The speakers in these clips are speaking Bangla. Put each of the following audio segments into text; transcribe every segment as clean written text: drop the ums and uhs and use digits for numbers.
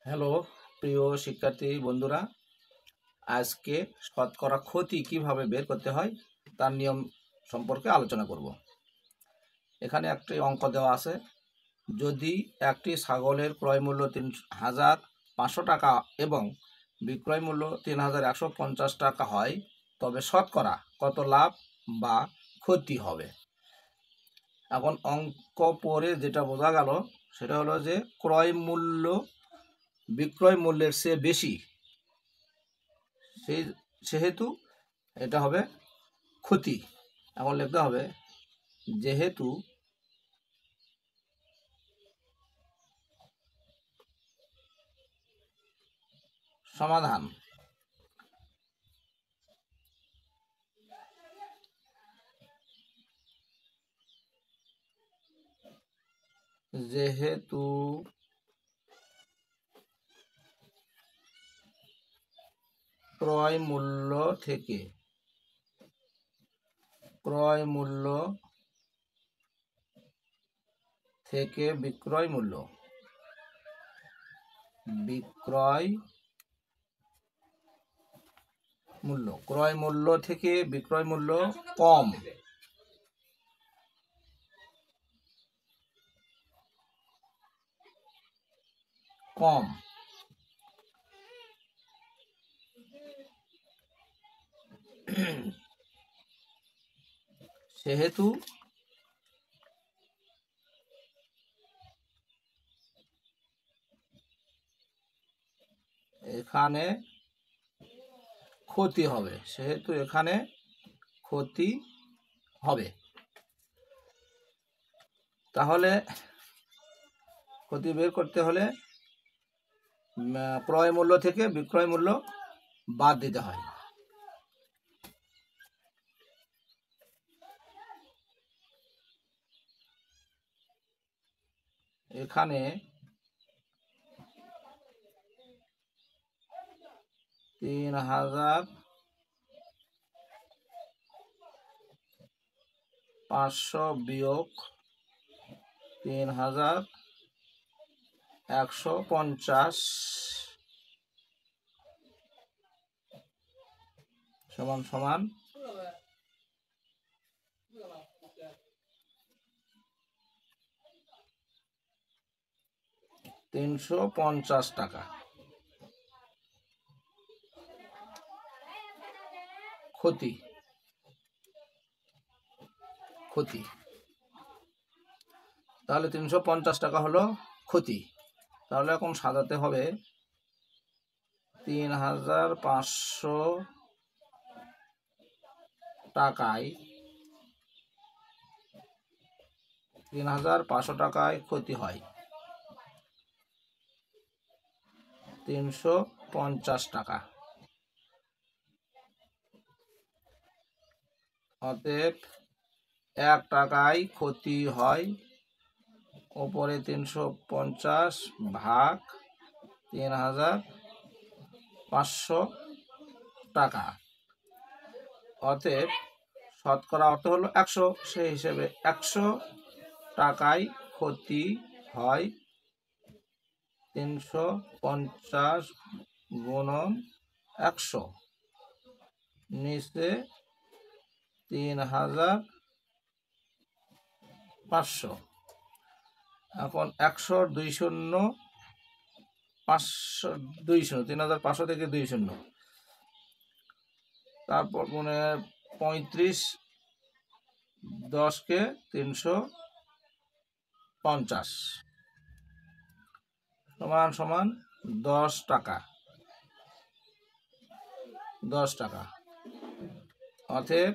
হ্যালো প্রিয় শিক্ষার্থী বন্ধুরা, আজকে শতকরা ক্ষতি কিভাবে বের করতে হয় তার নিয়ম সম্পর্কে আলোচনা করব। এখানে একটি অঙ্ক দেওয়া আছে। যদি একটি ছাগলের ক্রয় মূল্য ৩,৫০০ টাকা এবং বিক্রয় মূল্য ৩,১৫০ টাকা হয়, তবে শতকরা কত লাভ বা ক্ষতি হবে? এখন অঙ্ক পড়ে যেটা বোঝা গেল সেটা হলো যে ক্রয় মূল্য বিক্রয় মূল্যের চেয়ে বেশি, সেহেতু এটা হবে ক্ষতি। এখন লিখতে হবে যেহেতু সমাধান। যেহেতু ক্রয় মূল্য থেকে বিক্রয় মূল্য ক্রয় মূল্য থেকে বিক্রয় মূল্য কম সেহেতু এখানে ক্ষতি হবে। তাহলে ক্ষতি বের করতে হলে ক্রয় মূল্য থেকে বিক্রয় মূল্য বাদ দিতে হয়। এখানে ৩,৫০০ বিয়োগ ৩,১৫০ সমান ৩৫০ টাকা। ক্ষতি তাহলে ৩৫০ টাকা হলো ক্ষতি। তাহলে এখন সাজাতে হবে ৩,৫০০ টাকায় ৩,৫০০ টাকায় ক্ষতি হয় ৩৫০ টাকা। অতএব ১ টাকায় ক্ষতি হয়, ওপরে ৩৫০ ভাগ ৩,৫০০ টাকা। অতএব শতকরা অর্থ হলো ১০০, সেই হিসেবে ১০০ টাকায় ক্ষতি হয় ৩৫০ গুণন ১০০, নিচে ৩,৫০০। এখন ১০০ ২ শূন্য ৫০০ ২ শূন্য ৩,৫০০ থেকে ২ শূন্য, তারপর ৩৫ 10কে ৩৫০ সমান ১০ টাকা। অতএব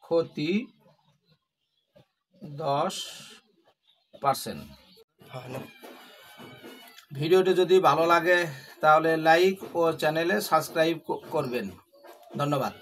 ক্ষতি 10%। ভিডিওটি যদি ভালো লাগে তাহলে লাইক ও চ্যানেলে সাবস্ক্রাইব করবেন। ধন্যবাদ।